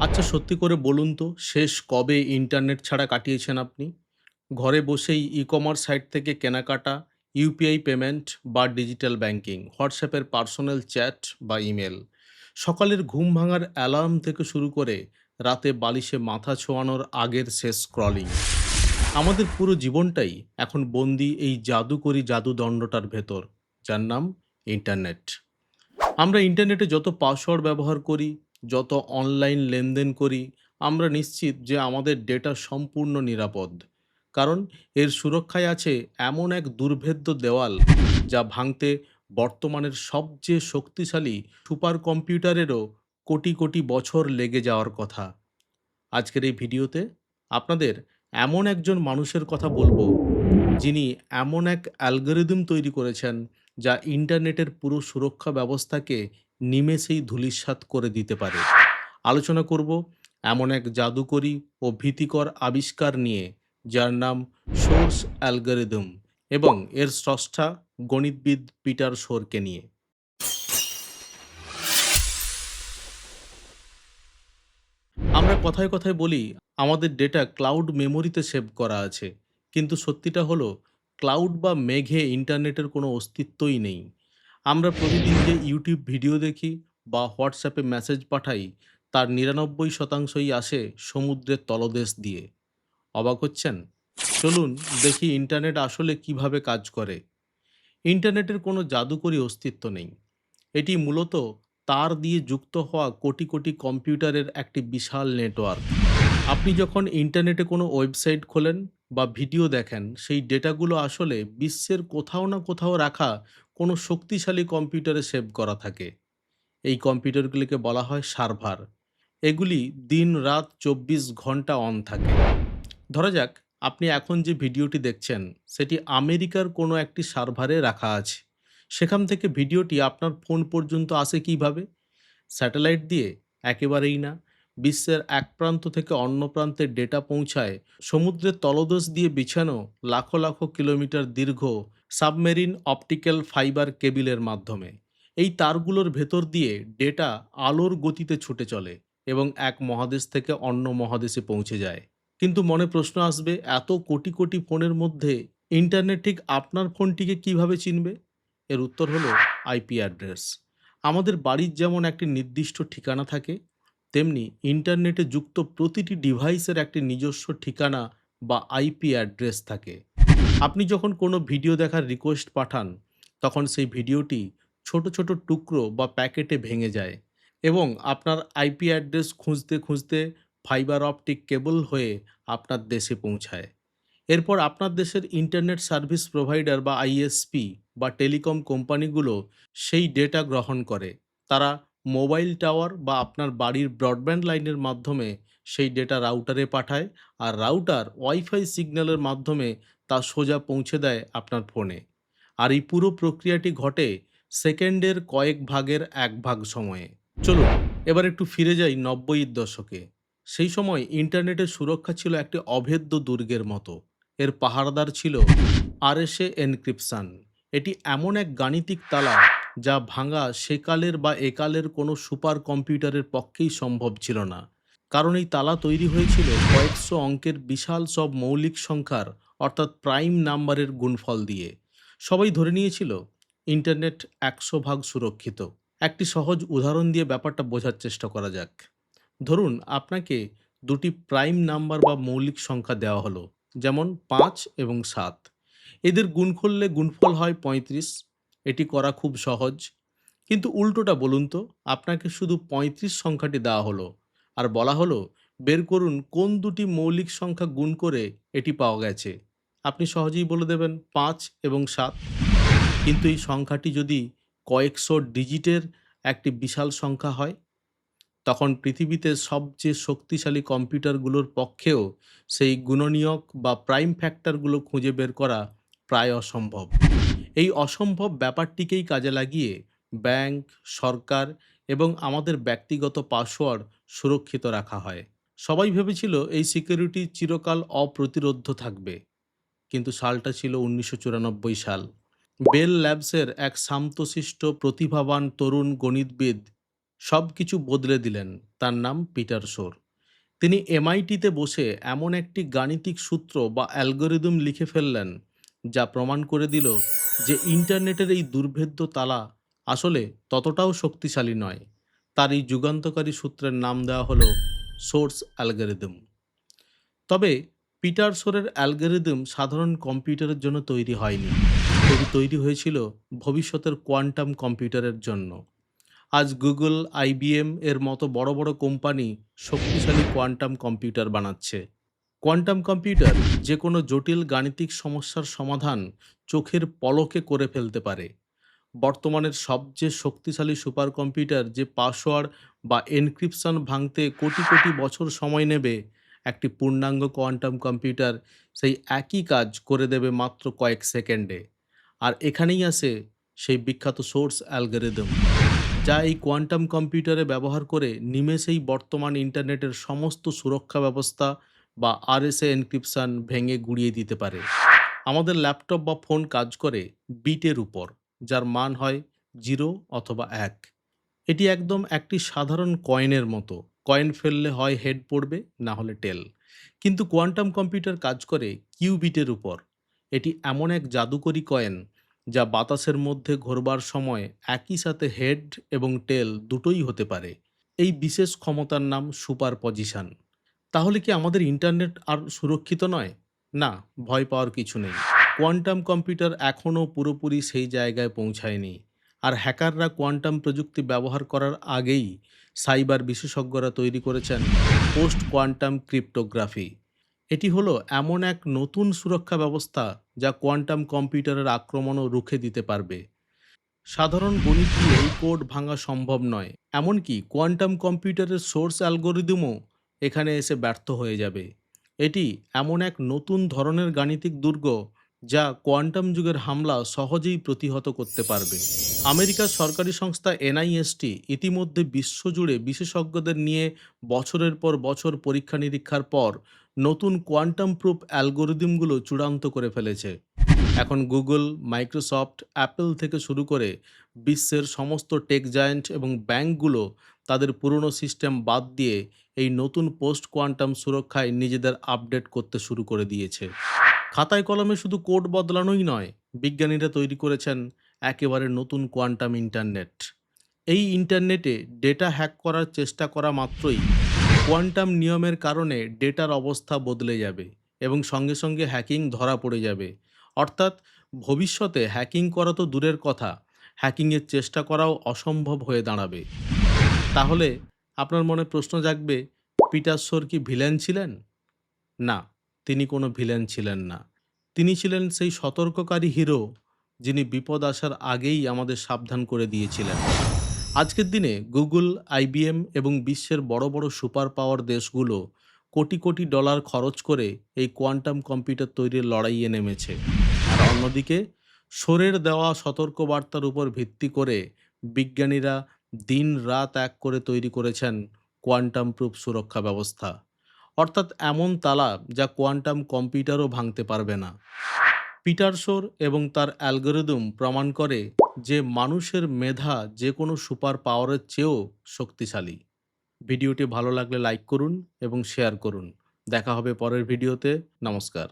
আচ্ছা সত্যি করে বলুন তো শেষ কবে ইন্টারনেট ছাড়া কাটিয়েছেন আপনি? ঘরে বসেই ই-কমার্স সাইট থেকে কেনাকাটা, ইউপিআই পেমেন্ট বা ডিজিটাল ব্যাংকিং, হোয়াটসঅ্যাপের পার্সোনাল চ্যাট বা ইমেল। সকালের ঘুম ভাঙার অ্যালার্ম থেকে শুরু করে রাতে বালিশে মাথা ছোঁয়ানোর আগের শেষ স্ক্রলিং। আমাদের পুরো জীবনটাই এখন বন্দি এই জাদুকরি জাদুদণ্ডটার ভেতর, যার নাম ইন্টারনেট। আমরা ইন্টারনেটে যত পাসওয়ার্ড ব্যবহার করি, যত অনলাইন লেনদেন করি, আমরা নিশ্চিত যে আমাদের ডেটা সম্পূর্ণ নিরাপদ। কারণ এর সুরক্ষায় আছে এমন এক দুর্ভেদ্য দেওয়াল যা ভাঙতে বর্তমানের সবচেয়ে শক্তিশালী সুপার কম্পিউটারেরও কোটি কোটি বছর লেগে যাওয়ার কথা। আজকের এই ভিডিওতে আপনাদের এমন একজন মানুষের কথা বলবো যিনি এমন এক অ্যালগরিদম তৈরি করেছেন যা ইন্টারনেটের পুরো সুরক্ষা ব্যবস্থাকে নিমেষেই ধূলিসাৎ করে দিতে পারে। আলোচনা করব এমন এক জাদুকরী ও ভীতিকর আবিষ্কার নিয়ে যার নাম সোর্স অ্যালগরিদম এবং এর স্রষ্টা গণিতবিদ পিটার শোরকে নিয়ে। আমরা কথায় কথায় বলি আমাদের ডেটা ক্লাউড মেমোরিতে সেভ করা আছে, কিন্তু সত্যিটা হলো ক্লাউড বা মেঘে ইন্টারনেটের কোনো অস্তিত্বই নেই। আমরা প্রতিদিন যে ইউটিউব ভিডিও দেখি বা হোয়াটসঅ্যাপে মেসেজ পাঠাই, তার ৯৯%ই আসে সমুদ্রের তলদেশ দিয়ে। অবাক হচ্ছেন? চলুন দেখি ইন্টারনেট আসলে কিভাবে কাজ করে। ইন্টারনেটের কোনো জাদুকরী অস্তিত্ব নেই। এটি মূলত তার দিয়ে যুক্ত হওয়া কোটি কোটি কম্পিউটারের একটি বিশাল নেটওয়ার্ক। আপনি যখন ইন্টারনেটে কোনো ওয়েবসাইট খোলেন বা ভিডিও দেখেন, সেই ডেটাগুলো আসলে বিশ্বের কোথাও না কোথাও রাখা কোনো শক্তিশালী কম্পিউটারে সেভ করা থাকে। এই কম্পিউটারগুলিকে বলা হয় সার্ভার। এগুলি দিন রাত ২৪ ঘন্টা অন থাকে। ধরা যাক আপনি এখন যে ভিডিওটি দেখছেন সেটি আমেরিকার কোনো একটি সার্ভারে রাখা আছে। সেখান থেকে ভিডিওটি আপনার ফোন পর্যন্ত আসে কিভাবে? স্যাটেলাইট দিয়ে? একেবারেই না। বিশ্বের এক প্রান্ত থেকে অন্য প্রান্তে ডেটা পৌঁছায় সমুদ্রের তলদেশ দিয়ে বিছানো লাখো লাখো কিলোমিটার দীর্ঘ সাবমেরিন অপটিক্যাল ফাইবার কেবিলের মাধ্যমে। এই তারগুলোর ভেতর দিয়ে ডেটা আলোর গতিতে ছুটে চলে এবং এক মহাদেশ থেকে অন্য মহাদেশে পৌঁছে যায়। কিন্তু মনে প্রশ্ন আসবে, এত কোটি কোটি ফোনের মধ্যে ইন্টারনেট ঠিক আপনার ফোনটিকে কিভাবে চিনবে? এর উত্তর হলো আইপি অ্যাড্রেস। আমাদের বাড়ির যেমন একটি নির্দিষ্ট ঠিকানা থাকে, তেমনি ইন্টারনেটে যুক্ত প্রতিটি ডিভাইসের একটি নিজস্ব ঠিকানা বা আইপি অ্যাড্রেস থাকে। আপনি যখন কোনো ভিডিও দেখার রিকোয়েস্ট পাঠান, তখন সেই ভিডিওটি ছোট ছোট টুকরো বা প্যাকেটে ভেঙে যায় এবং আপনার আইপি অ্যাড্রেস খুঁজতে খুঁজতে ফাইবার অপটিক কেবল হয়ে আপনার দেশে পৌঁছায়। এরপর আপনার দেশের ইন্টারনেট সার্ভিস প্রোভাইডার বা আইএসপি বা টেলিকম কোম্পানিগুলো সেই ডেটা গ্রহণ করে। তারা মোবাইল টাওয়ার বা আপনার বাড়ির ব্রডব্যান্ড লাইনের মাধ্যমে সেই ডেটা রাউটারে পাঠায়, আর রাউটার ওয়াইফাই সিগন্যালের মাধ্যমে তা সোজা পৌঁছে দেয় আপনার ফোনে। আর এই পুরো প্রক্রিয়াটি ঘটে সেকেন্ডের কয়েক ভাগের এক ভাগ সময়ে। চলুন এবার একটু ফিরে যাই ৯০-এর দশকে। সেই সময় ইন্টারনেটের সুরক্ষা ছিল একটি অভেদ্য দুর্গের মতো। এর পাহারাদার ছিল আরএসএ এনক্রিপশন। এটি এমন এক গাণিতিক তালা যা ভাঙা সেকালের বা একালের কোনো সুপার কম্পিউটারের পক্ষেই সম্ভব ছিল না। কারণ এই তালা তৈরি হয়েছিল কয়েকশো অঙ্কের বিশাল সব মৌলিক সংখ্যার, অর্থাৎ প্রাইম নাম্বারের গুণফল দিয়ে। সবাই ধরে নিয়েছিল ইন্টারনেট ১০০ ভাগ সুরক্ষিত। একটি সহজ উদাহরণ দিয়ে ব্যাপারটা বোঝার চেষ্টা করা যাক। ধরুন আপনাকে দুটি প্রাইম নাম্বার বা মৌলিক সংখ্যা দেওয়া হলো, যেমন ৫ এবং ৭। এদের গুণ করলে গুণফল হয় ৩৫। এটি করা খুব সহজ। কিন্তু উল্টোটা বলুন তো, আপনাকে শুধু ৩৫ সংখ্যাটি দেওয়া হলো আর বলা হলো বের করুন কোন দুটি মৌলিক সংখ্যা গুণ করে এটি পাওয়া গেছে। আপনি সহজেই বলে দেবেন ৫ এবং ৭। কিন্তু এই সংখ্যাটি যদি কয়েকশো ডিজিটের একটি বিশাল সংখ্যা হয়, তখন পৃথিবীতে সবচেয়ে শক্তিশালী কম্পিউটারগুলোর পক্ষেও সেই গুণনীয়ক বা প্রাইম ফ্যাক্টরগুলো খুঁজে বের করা প্রায় অসম্ভব। এই অসম্ভব ব্যাপারটিকেই কাজে লাগিয়ে ব্যাংক, সরকার এবং আমাদের ব্যক্তিগত পাসওয়ার্ড সুরক্ষিত রাখা হয়। সবাই ভেবেছিল এই সিকিউরিটি চিরকাল অপ্রতিরোধ্য থাকবে, কিন্তু সালটা ছিল ১৯৯৪ সাল। বেল ল্যাবসের এক শান্তশিষ্ট প্রতিভাবান তরুণ গণিতবিদ সব কিছু বদলে দিলেন। তার নাম পিটার শোর। তিনি এমআইটিতে বসে এমন একটি গাণিতিক সূত্র বা অ্যালগরিদম লিখে ফেললেন, যা প্রমাণ করে দিল যে ইন্টারনেটের এই দুর্ভেদ্য তালা আসলে ততটাও শক্তিশালী নয়। তার এই যুগান্তকারী সূত্রের নাম দেওয়া হলো সোর্স অ্যালগরিদম। তবে পিটার শোরের অ্যালগরিদম সাধারণ কম্পিউটারের জন্য তৈরি হয়নি। এটি তৈরি হয়েছিল ভবিষ্যতের কোয়ান্টাম কম্পিউটারের জন্য। আজ গুগল, আইবিএম এর মতো বড় বড় কোম্পানি শক্তিশালী কোয়ান্টাম কম্পিউটার বানাচ্ছে। কোয়ান্টাম কম্পিউটার যে কোনো জটিল গাণিতিক সমস্যার সমাধান চোখের পলকে করে ফেলতে পারে। বর্তমানের সবচেয়ে শক্তিশালী সুপার কম্পিউটার যে পাসওয়ার্ড বা এনক্রিপশন ভাঙতে কোটি কোটি বছর সময় নেবে, একটি পূর্ণাঙ্গ কোয়ান্টাম কম্পিউটার সেই একই কাজ করে দেবে মাত্র কয়েক সেকেন্ডে। আর এখানেই আসে সেই বিখ্যাত সোর্স অ্যালগরিদম, যা এই কোয়ান্টাম কম্পিউটারে ব্যবহার করে নিমেষেই বর্তমান ইন্টারনেটের সমস্ত সুরক্ষা ব্যবস্থা বা আরএসএ এনক্রিপশন ভেঙে গুঁড়িয়ে দিতে পারে। আমাদের ল্যাপটপ বা ফোন কাজ করে বিটের উপর, যার মান হয় 0 অথবা 1। এটি একদম একটি সাধারণ কয়েনের মতো। কয়েন ফেললে হয় হেড পড়বে, না হলে টেল। কিন্তু কোয়ান্টাম কম্পিউটার কাজ করে কিউবিটের উপর। এটি এমন এক জাদুকরী কয়েন যা বাতাসের মধ্যে ঘোরবার সময় একই সাথে হেড এবং টেল দুটোই হতে পারে। এই বিশেষ ক্ষমতার নাম সুপার পজিশন। তাহলে কি আমাদের ইন্টারনেট আর সুরক্ষিত নয়? না, ভয় পাওয়ার কিছু নেই। কোয়ান্টাম কম্পিউটার এখনও পুরোপুরি সেই জায়গায় পৌঁছায়নি। আর হ্যাকাররা কোয়ান্টাম প্রযুক্তি ব্যবহার করার আগেই সাইবার বিশেষজ্ঞরা তৈরি করেছেন পোস্ট কোয়ান্টাম ক্রিপ্টোগ্রাফি। এটি হলো এমন এক নতুন সুরক্ষা ব্যবস্থা যা কোয়ান্টাম কম্পিউটারের আক্রমণও রুখে দিতে পারবে। সাধারণ গণিত দিয়ে এই কোড ভাঙা সম্ভব নয়। এমনকি কোয়ান্টাম কম্পিউটারের সোর্স অ্যালগরিদমও এখানে এসে ব্যর্থ হয়ে যাবে। এটি এমন এক নতুন ধরনের গাণিতিক দুর্গ যা কোয়ান্টাম যুগের হামলা সহজেই প্রতিহত করতে পারবে। আমেরিকার সরকারি সংস্থা এনআইএসটি ইতিমধ্যে বিশ্বজুড়ে বিশেষজ্ঞদের নিয়ে বছরের পর বছর পরীক্ষা নিরীক্ষার পর নতুন কোয়ান্টাম প্রুফ অ্যালগরিদমগুলো চূড়ান্ত করে ফেলেছে। এখন গুগল, মাইক্রোসফট, অ্যাপল থেকে শুরু করে বিশ্বের সমস্ত টেক জায়ান্ট এবং ব্যাংকগুলো তাদের পুরনো সিস্টেম বাদ দিয়ে এই নতুন পোস্ট কোয়ান্টাম সুরক্ষায় নিজেদের আপডেট করতে শুরু করে দিয়েছে। খাতায় কলমে শুধু কোড বদলানোই নয়, বিজ্ঞানীরা তৈরি করেছেন একেবারে নতুন কোয়ান্টাম ইন্টারনেট। এই ইন্টারনেটে ডেটা হ্যাক করার চেষ্টা করা মাত্রই কোয়ান্টাম নিয়মের কারণে ডেটার অবস্থা বদলে যাবে এবং সঙ্গে সঙ্গে হ্যাকিং ধরা পড়ে যাবে। অর্থাৎ ভবিষ্যতে হ্যাকিং করা তো দূরের কথা, হ্যাকিংয়ের চেষ্টা করাও অসম্ভব হয়ে দাঁড়াবে। তাহলে আপনার মনে প্রশ্ন জাগবে, পিটার শোর কি ভিলেন ছিলেন? না, তিনি কোনো ভিলেন ছিলেন না। তিনি ছিলেন সেই সতর্ককারী হিরো, যিনি বিপদ আসার আগেই আমাদের সাবধান করে দিয়েছিলেন। আজকের দিনে গুগল, আইবিএম এবং বিশ্বের বড় বড় সুপার পাওয়ার দেশগুলো কোটি কোটি ডলার খরচ করে এই কোয়ান্টাম কম্পিউটার তৈরির লড়াইয়ে নেমেছে। আর অন্যদিকে শোরের দেওয়া সতর্কবার্তার উপর ভিত্তি করে বিজ্ঞানীরা দিন রাত এক করে তৈরি করেছেন কোয়ান্টাম প্রুফ সুরক্ষা ব্যবস্থা। অর্থাৎ এমন তালা যা কোয়ান্টাম কম্পিউটারও ভাঙতে পারবে না। পিটার শোর এবং তার অ্যালগরিদম প্রমাণ করে যে মানুষের মেধা যে কোনো সুপার পাওয়ারের চেয়েও শক্তিশালী। ভিডিওটি ভালো লাগলে লাইক করুন এবং শেয়ার করুন। দেখা হবে পরের ভিডিওতে। নমস্কার।